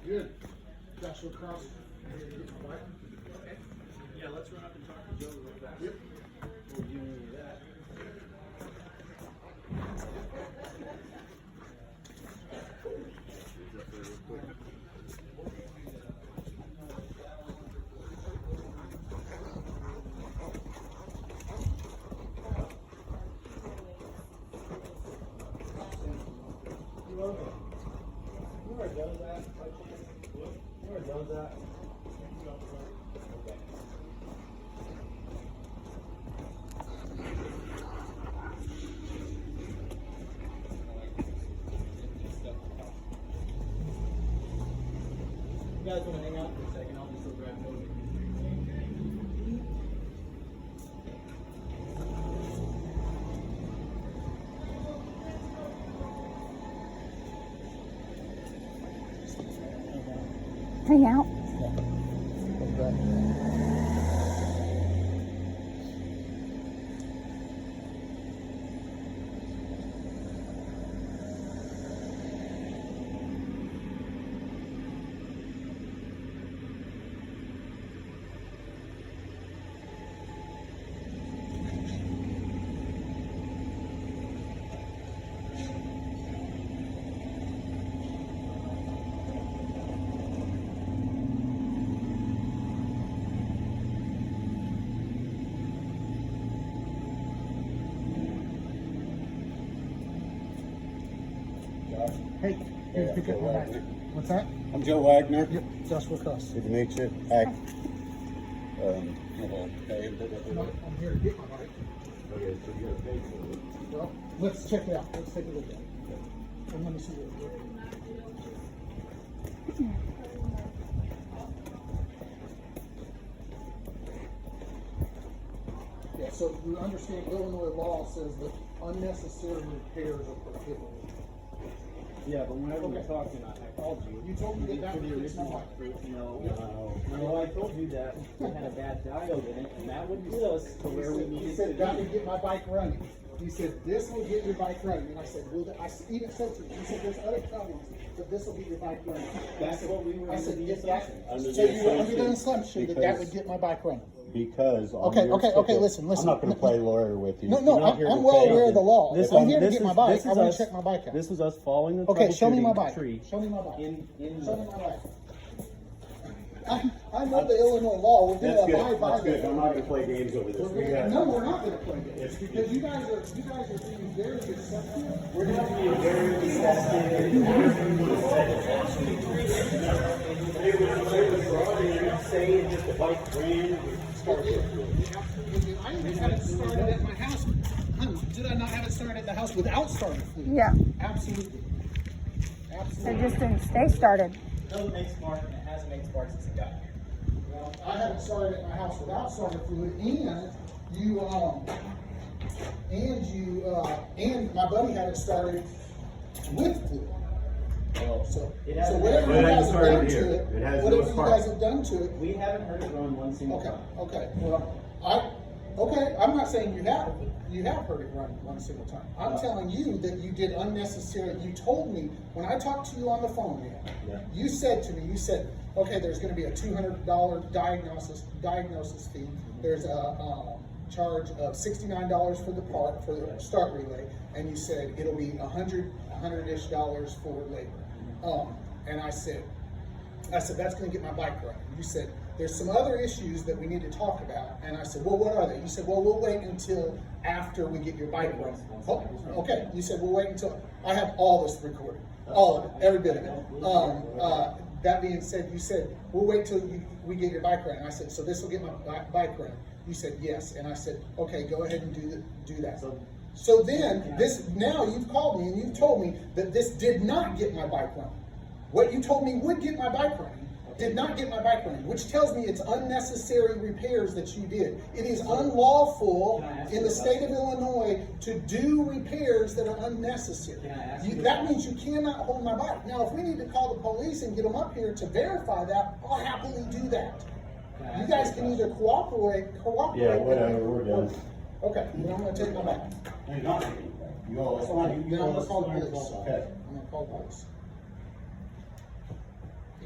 Good. Joshua Cross. Okay. Yeah, let's run up and talk to Joe real fast. Yep. We'll give you that. Where are those at? Where are those at? Okay. You guys want to hang out for a second? I'll just go grab those. Hang out. Hey, here's pick up my bag. What's that? I'm Joe Wagner. Yep, Joshua Cross. Good to meet you. Hi. I'm here to get my bike. Okay, so you gotta pay for it. Well, let's check it out. Let's take a look at it. And let me see what Yeah, so you understand Illinois law says that unnecessary repairs are prohibited. Yeah, but whenever we talked and I called you. You told me that for the would fix my original bike. proof, no, I told you that we had a bad diode in it, and that would get us to where we He needed to said, that be. would get my bike running. He said, this will get your bike running. And I said, well, I even said to him, he said, there's other problems, but this will get your bike running. That's what we were I under said, the yes, that. Under So the you were under the assumption, assumption that that because- would get my bike running. Because on Okay, your okay, ticket- listen. I'm not gonna play lawyer with you. No, You're no, not here to I'm well pay. aware of the law. This If I'm is- here to this get is- my bike, this I is want us- to check my bike out. This is us following the Okay, show me my troubleshooting bike. tree. Show me my bike. In Show me my bike. I know the Illinois law. We're That's going to good, abide by that's good. that. I'm not gonna play games over this. We got- No, we're not going to play games because you guys are being very deceptive. We're not being very deceptive. Saying just the bike ran, I even had it started at my house. Did I not have it started at the house without starter fluid? Yeah. Absolutely. It Absolutely. just didn't stay started. It doesn't make spark, and it hasn't made spark since it got here. Well, I had it started at my house without starter fluid, and my buddy had it started with fluid. Well, So It whatever you guys have started done here. to It it, has no whatever you spark. guys have done to it, we haven't heard it run one single okay, time. okay. Well, I'm not saying you have heard it run one single time. I'm telling you that you did unnecessary. You told me when I talked to you on the phone, Yeah. you said to me, okay, there's going to be a $200 diagnosis fee. There's a charge of $69 for the start relay, and you said it'll be $100-ish for labor. And I said that's going to get my bike running. You said there's some other issues that we need to talk about, and I said, well, what are they? You said, well, we'll wait until after we get your bike running. Oh, okay. You said we'll wait until I have all this recorded, all of it, every bit of it. That being said, you said we'll wait till we get your bike running. I said, so this will get my bike running. You said yes, and I said, okay, go ahead and do that. So then now you've called me and you've told me that this did not get my bike running. What you told me would get my bike running did not get my bike running, which tells me it's unnecessary repairs that you did. It is unlawful in the state of Illinois to do repairs that are unnecessary. That means you cannot hold my bike. Now, if we need to call the police and get them up here to verify that, I'll happily do that. You guys can either cooperate. Yeah, whatever, we're done. Okay, then I'm gonna take my bike. Hang on. You all, Then I'm gonna call the police. Okay. I'm gonna call the police.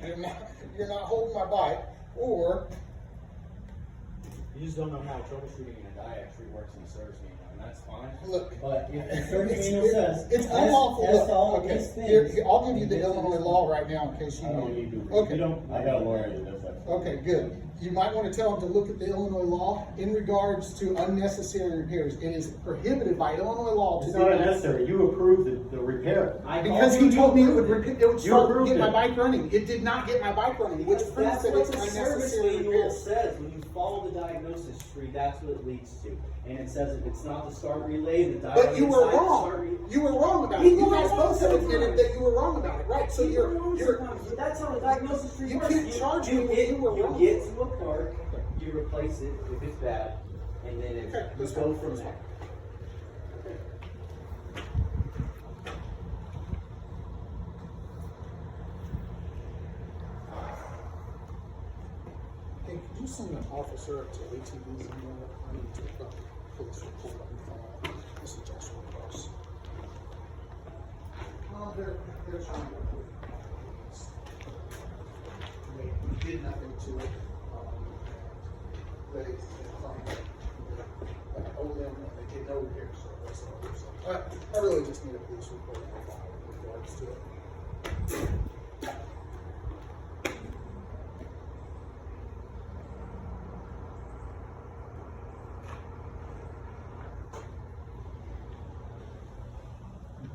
Yeah. you're not holding my bike, or You just don't know how troubleshooting in a die actually works in a service manual, and that's fine. look. But if the service manual says, It's unlawful. as to all of Okay, these things. here, I'll give you the Illinois law right now in case you I don't need need it. to. Okay. You don't, I got a lawyer that does that. Okay, good. You might want to tell them to look at the Illinois law in regards to unnecessary repairs. It is prohibited by Illinois law to It's do not that. unnecessary, you approved the repair. Because he told me it would start, approved get my it. bike running. It did not get my bike running, which proves That's that what it's the service unnecessary manual repair. says. When you follow the diagnosis tree, that's what it leads to. And it says if it's not the start relay, the diode But you were inside the start wrong. relay. You were wrong about it. People You guys are wrong both have admitted sometimes. that you were wrong about it, right? So People are wrong you're, sometimes, but that's how the diagnosis tree you works. can't charge me when get, you were wrong. get to a part, you replace it if it's bad, and then it, Okay, you that's go fine, from that's there. Hey, could you send an officer to ATVs and More? I need to pull this report up and file. This is Joshua Cross. Well, they're trying to approve it. They did nothing to it. They owe them, and they did no repairs, so that's all. So I really just need a police report on my file in regards to it.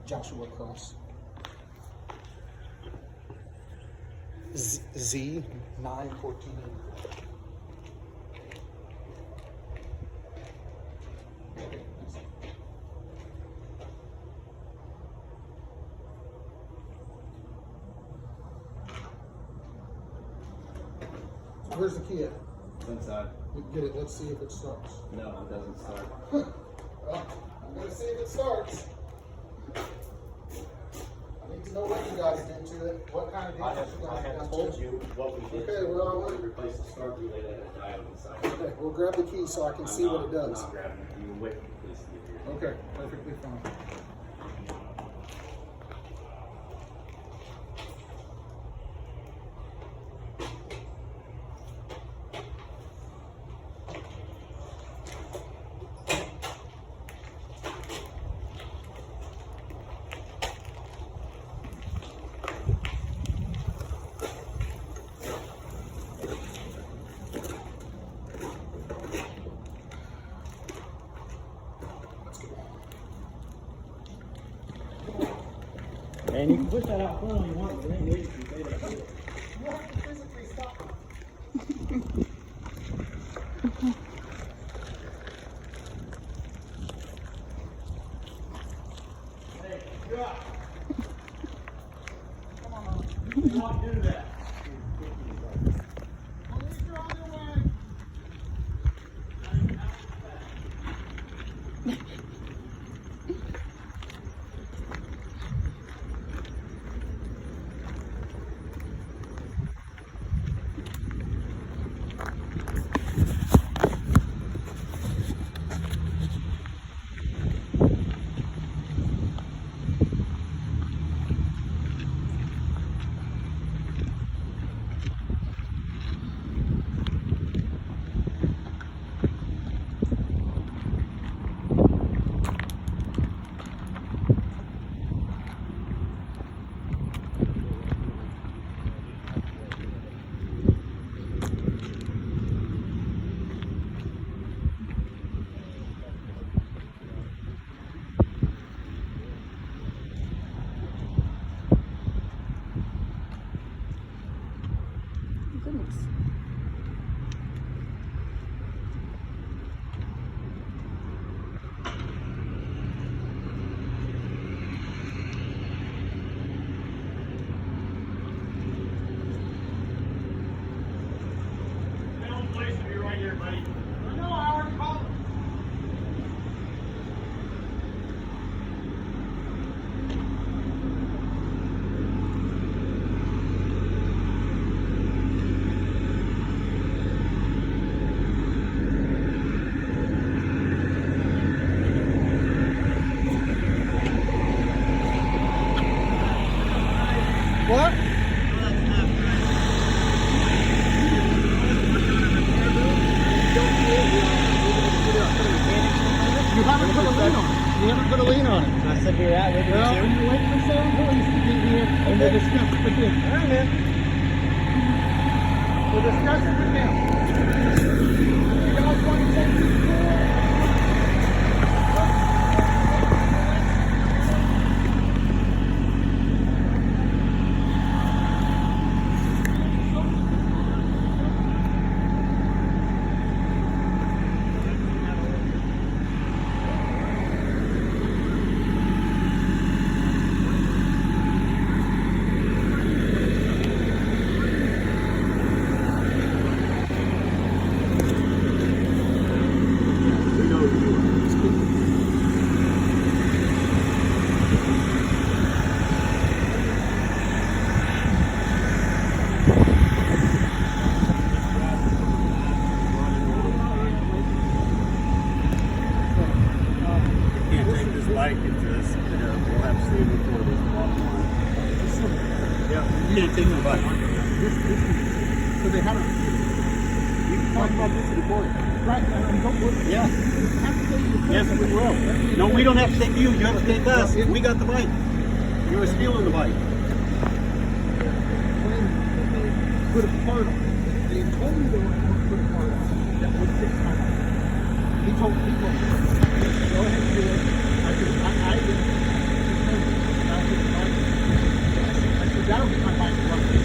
Joshua Cross. Z 914. Where's the key at? It's inside. Get it. Let's see if it starts. No, it doesn't start. Well, I'm gonna see if it starts. I need to know what you guys did to it. What kind of I damage you guys have done told to it. you what we did. Okay, to well, I it. want- We replaced the start relay that had a diode inside. Okay, we'll grab the key so I can see what it does. I'm not grabbing it. You wait, please. Okay, perfectly fine. And you can push that out front all you want, but it ain't waiting for you later. You have to physically stop me. Hey, you up? Come on, you want to do that? Police are on their way. lien on it. You never put a lien on it. I said we were at Liberty Well, too. you're waiting for Salem police to get here and we'll discuss it with them. All right, man. We'll discuss it with them. You guys want to take this tour? Can't take this bike and just, we'll have to see before this bottom line. Yeah, you can't take the bike. So they haven't. We can talk about this in the morning. Right, and don't worry. Yeah. Yes, we will. No, we don't have to take you. You have to take us. We got the bike. You were stealing the bike. When they put a part on it, they told me they were going to put a part on it that would fix my bike. He told me, go ahead and do it. I did. I did. I said, that'll be my bike running.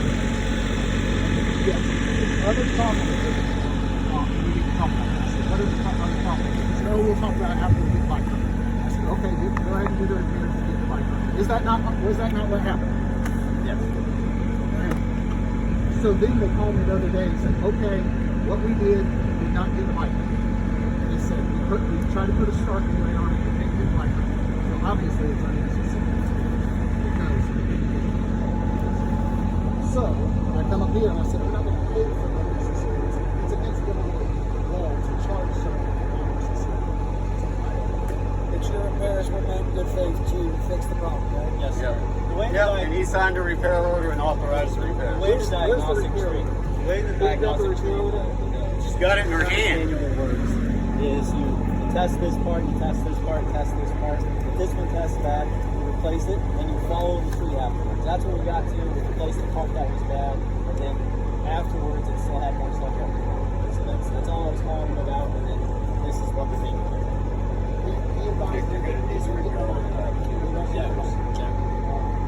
Yes. Other problems. We need to talk about that. I said, what are the other problems? He said, oh, we'll talk about it after we get the bike running. I said, okay, go ahead and do the repairs to get the bike running. Was that not what happened? Yes. So then they called me the other day and said, okay, what we did not get the bike running. They said, we tried to put a start relay on it, but didn't get the bike running. So obviously it's unnecessary. Because we didn't get the bike running. So I come up here and I said, we're not going to pay for unnecessary. It's against Illinois law to charge someone for unnecessary. But your repairs were made in good faith to fix the problem, right? Yes, sir. The way Yeah, the and he signed a repair order and authorized the repair. the way the diagnostic repair tree, order? the way the diagnostic tree, She's got it in her hand. manual works is you test this part, you test this part, test this part. If this one tests bad, you replace it, and you follow the tree afterwards. That's what we got to. We replaced the part that was bad, and then afterwards it still had more stuff up. So that's all I was calling him about, and then this is what we're making. He advised me that these are getting the bike back. Yeah, check.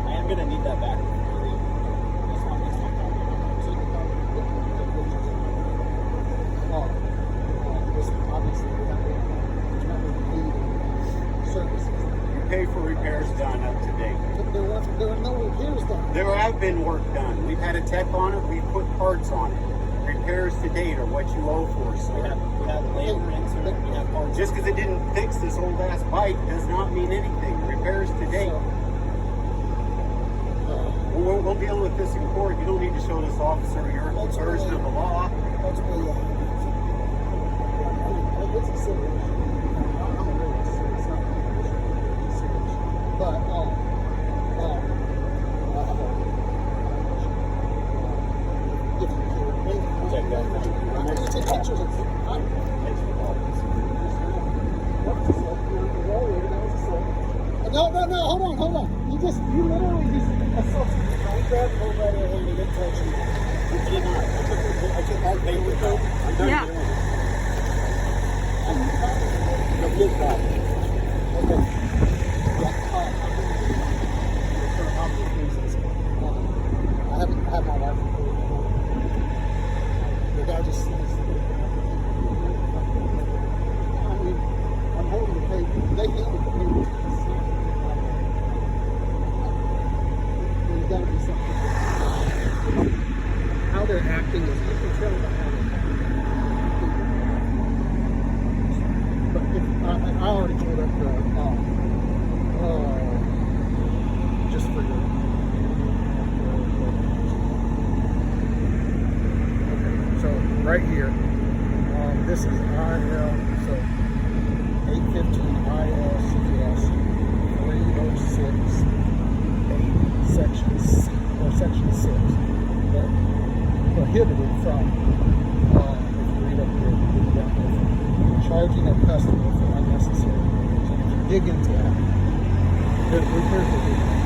I am gonna need that back. That's not So you can obviously we're not going to need services. You pay for repairs done up to date. There are no repairs done. There have been work done. We've had a tech on it. We've put parts on it. Repairs to date are what you owe for, We sir. have labor into it. We have parts. Just because it didn't fix this old ass bike does not mean anything. Repairs to date. We'll deal with this in court. You don't need to show this officer your version of the law. That's really, it's a civil issue. I'm a realist. It's not an issue. It's a civil issue. But, if you can, Check that. I'm going to take pictures of it. No, hold on. You literally just assaulted me. I grabbed the whole right hand and didn't touch you. You did not. I took my paper coat. I'm done Yeah. doing it. The blue cop. Okay. I haven't had my life. The guy just sees. I mean, I'm holding the paper. They handed the paper. There's got to be something. How they're acting is you can tell by how they're acting. But if I already told up just for your. Okay, so right here, this is IL, so 815 ILCS 306 8 section C, or section 6, but prohibited from, if you read up here, down here, charging a customer for unnecessary repairs. And if you dig into that. The repairs are dig into.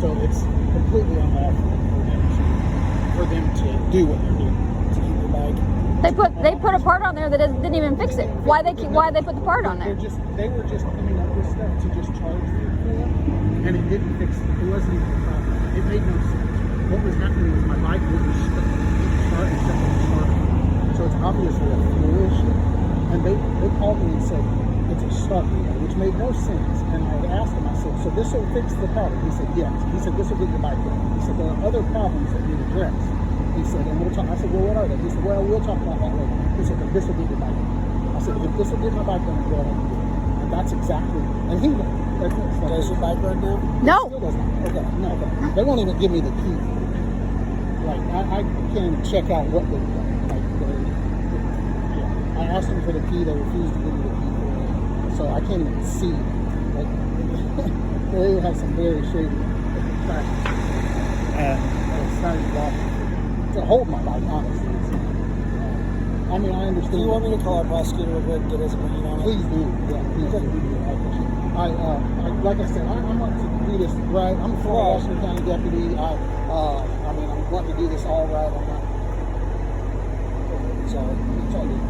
So it's completely unlawful for them to do what they're doing. To keep your bike. They put a part on there that didn't even fix it. Why they put the part on there? They were just coming up with stuff to just charge you for it, and it didn't fix it. It wasn't even a problem. It made no sense. What was happening was my bike wouldn't start. So it's obviously a fuel issue. And they called me and said it's a start relay, which made no sense. And I asked him, I said, so this will fix the problem? He said, yes. He said, this will get your bike running. He said, there are other problems that need addressed. He said, and we'll talk. I said, well, what are they? He said, well, we'll talk about that later. He said, but this will get your bike running. I said, if this will get my bike running, go ahead and do it. And that's exactly, and he Does your bike run now? No. Still doesn't. Okay, no, okay. They won't even give me the key. Like, I can't even check out what they've done. Like, yeah. I asked them for the key, they refused to give me the key for it. So I can't even see. Like, they have some very shady practices. It's not even lawful to hold my bike, honestly. I mean, I understand. Do you want me to call our prosecutor real quick and get his opinion on it? Please do. Yeah, please do. I appreciate it. Like I said, I want to do this right. I'm a former Washington County deputy. I mean, I'm wanting to do this all right. I'm not. So it's all good.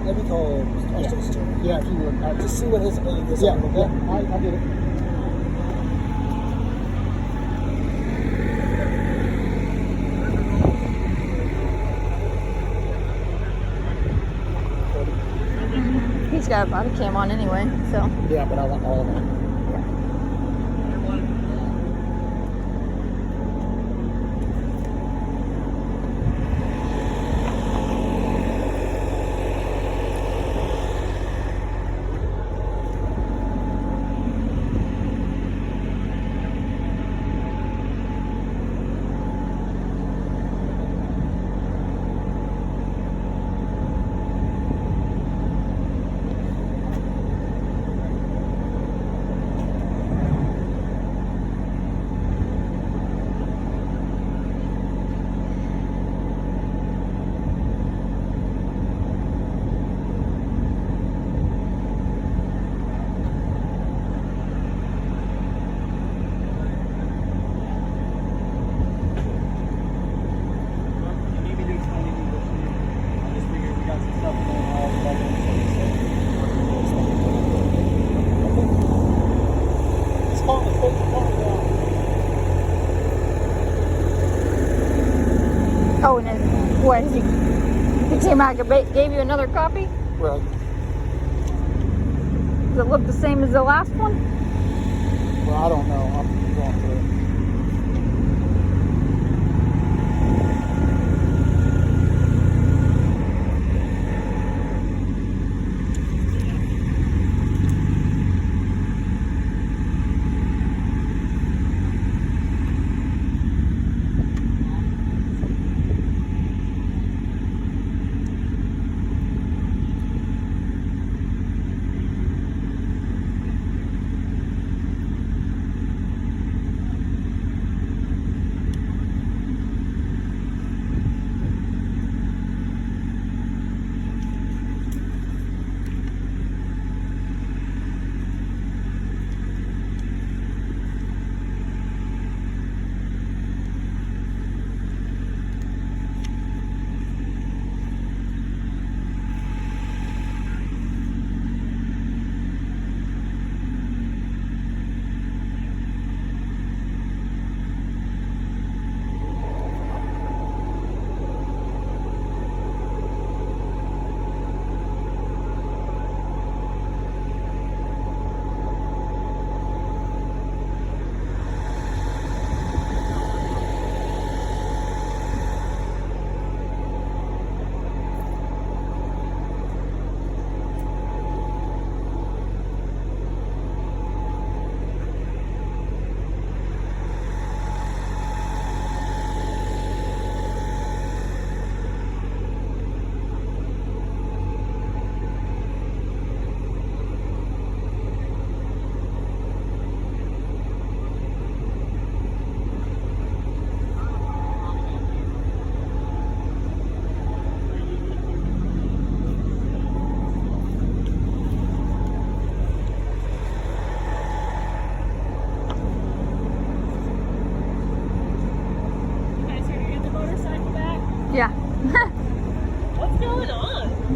Let me call our state's attorney. Yeah, if you would. Just see what his opinion is Yeah, on it. yeah, I get it. He's got a body cam on anyway, so. Yeah, but I want all of that. Oh, and then what? He came out and gave you another copy? Right. Does it look the same as the last one? Well, I don't know. I'm going through it.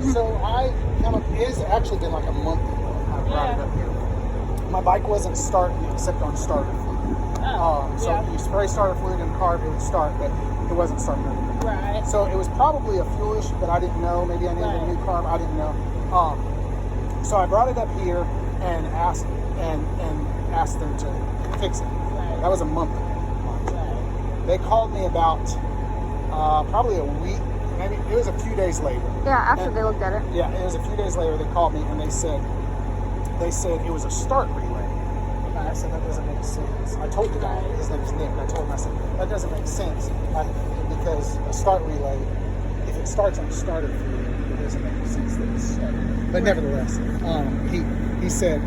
So I kind of, it's actually been like a month ago I brought it up here. My bike wasn't starting except on starter fluid. So you spray starter fluid in the car, it would start, but it wasn't starting anything. Right. So it was probably a fuel issue that I didn't know. Maybe I needed a new carb. I didn't know. So I brought it up here and asked them to fix it. Right. That was a month ago. Right. They called me about probably a week. Maybe it was a few days later. Yeah, after they looked at it. Yeah, it was a few days later. They called me and they said it was a start relay. And I said that doesn't make sense. I told the guy, his name is Nick. I told him, I said that doesn't make sense because a start relay, if it starts on starter fluid, it doesn't make sense that it's starting. But nevertheless, he said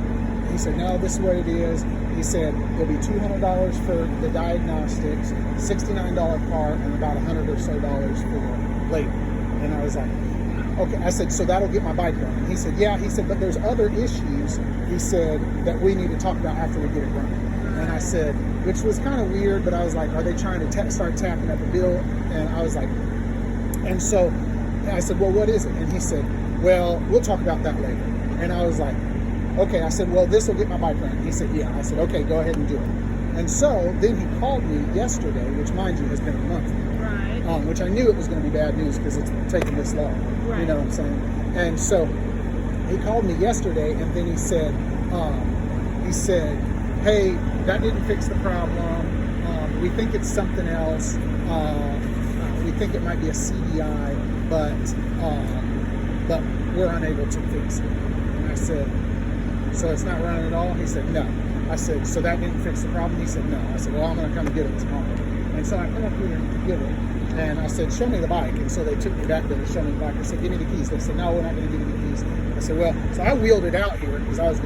no, this is what it is. He said it'll be $200 for the diagnostics, $69 part, and about $100 or so for labor. And I was like, okay. I said, so that'll get my bike running. He said, yeah. He said, but there's other issues, he said, that we need to talk about after we get it running. And I said, which was kind of weird, but I was like, are they trying to start tapping at the bill? And I was like, and so I said, well, what is it? And he said, well, we'll talk about that later. And I was like, okay. I said, well, this will get my bike running. He said, yeah. I said, okay, go ahead and do it. And so then he called me yesterday, which mind you has been a month now. Right. Which I knew it was going to be bad news because it's taken this long. Right. You know what I'm saying? And so he called me yesterday, and then he said, hey, that didn't fix the problem. We think it's something else. We think it might be a CDI, but we're unable to fix it. And I said, so it's not running at all? He said, no. I said, so that didn't fix the problem? He said, no. I said, well, I'm going to come get it tomorrow. And so I come up here to get it, and I said, show me the bike. And so they took me back there to show me the bike. I said, give me the keys. They said, no, we're not going to give you the keys. I said, well, so I wheeled it out here because I was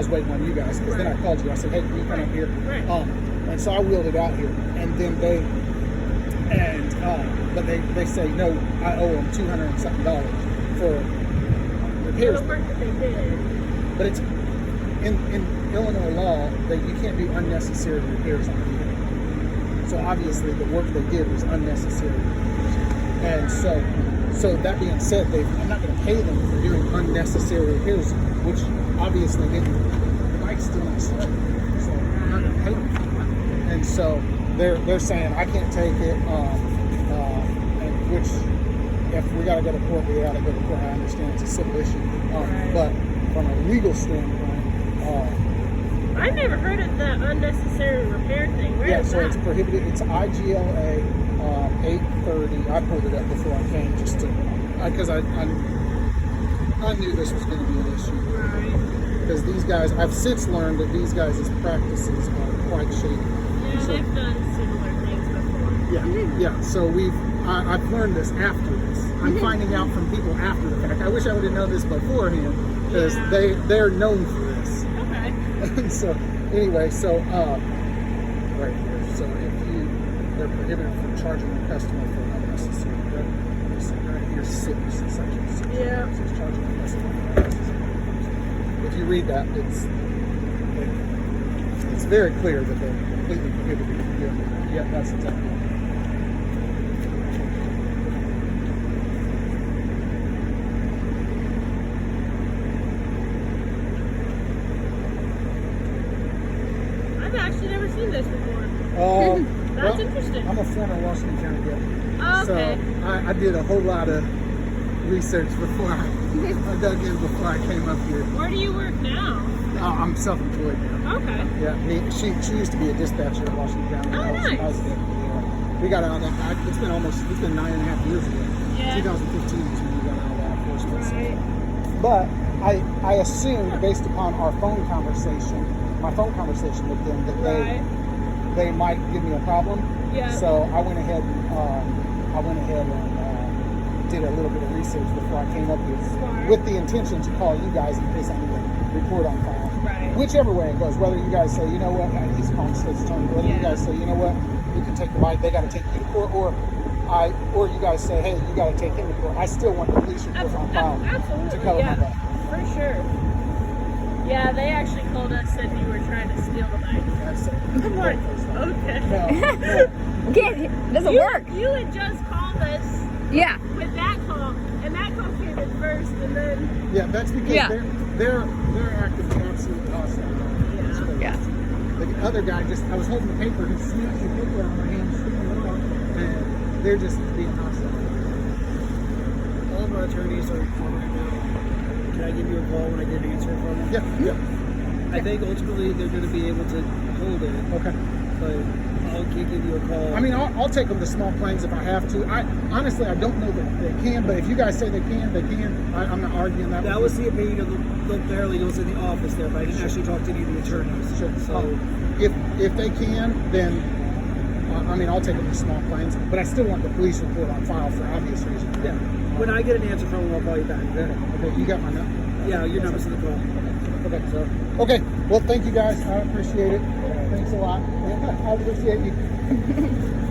waiting on you guys, because then I called you. I said, hey, can you come up here? And so I wheeled it out here, and then but they say, no, I owe them $200 and something for repairs. The work that they did. But it's in Illinois law that you can't do unnecessary repairs on a vehicle. So obviously the work they did was unnecessary repairs. And so that being said, I'm not going to pay them for doing unnecessary repairs, which obviously the bike's still not starting. So I'm not going to pay them for that. And so they're saying I can't take it, and which if we got to go to court, we got to go to court. I understand it's a civil issue, but from a legal standpoint. I've never heard of the unnecessary repair thing. Where is so that? it's prohibited. It's IGLA 830. I pulled it up before I came just to, because I knew this was going to be an issue. Right. Because these guys, I've since learned that these guys' practices are quite shady. Yeah, So- they've done similar things before. Yeah. So I've learned this after this. I'm finding out from people after the fact. I wish I would have known this beforehand, because they're known for this. Okay. So anyway, right here. So they're prohibited from charging the customer for unnecessary. Right here, 6, section 6. Yeah. It says charging the customer for unnecessary. If you read that, it's very clear that they're completely prohibited from doing that. Yeah, that's exactly right. I've actually never seen this before. That's interesting. I'm a former Washington County deputy. Oh, okay. So I did a whole lot of research before I dug in before I came up here. Where do you work now? I'm self-employed now. Okay. Yeah, she used to be a dispatcher at Washington County. Oh, I was deputy there. We got out of that. It's been 9.5 years ago. Yeah. 2015 is when we got out of that enforcement. Right. But I assumed, based upon our my phone conversation with them, that they might give me a problem. Yeah. So I went ahead and did a little bit of research before I came up here, Smart. with the intention to call you guys in case I need to report on file. Right. Whichever way it goes, whether you guys say, you know what, he's calling state's attorney, whether you guys say, you know what, you can take the bike, they got to take you to court, or you guys say, hey, you got to take him to court. I still want the police report on file Absolutely. to cover my back. For sure. Yeah, they actually called us, said you were trying to steal the bike. That's it. I'm like, okay. No. It doesn't work. You had just called us Yeah. with that call, and that call came in Yeah, that's because Yeah. they're acting absolutely hostile. Yeah. The other guy I was holding the paper, he sneezed the paper out of my hand, and they're just being hostile. All of our attorneys are calling right now. Can I give you a call when I get an answer from them? Yeah. I think ultimately they're going to be able to hold it, Okay. but I'll give you a call. I mean, I'll take them to Small Plains if I have to. Honestly, I don't know that they can, but if you guys say they can, they can. I'm not arguing that. that was the opinion of the paralegal in the office there, but I didn't actually talk to any of the attorneys. Sure. So If they can, then I mean, I'll take them to Small Plains, but I still want the police report on file for obvious reasons. yeah, when I get an answer from them, I'll call you back. Okay, you got my number. Yeah, your number's in the call. Okay, so okay. Well, thank you guys. I appreciate it. Thanks a lot. I appreciate you.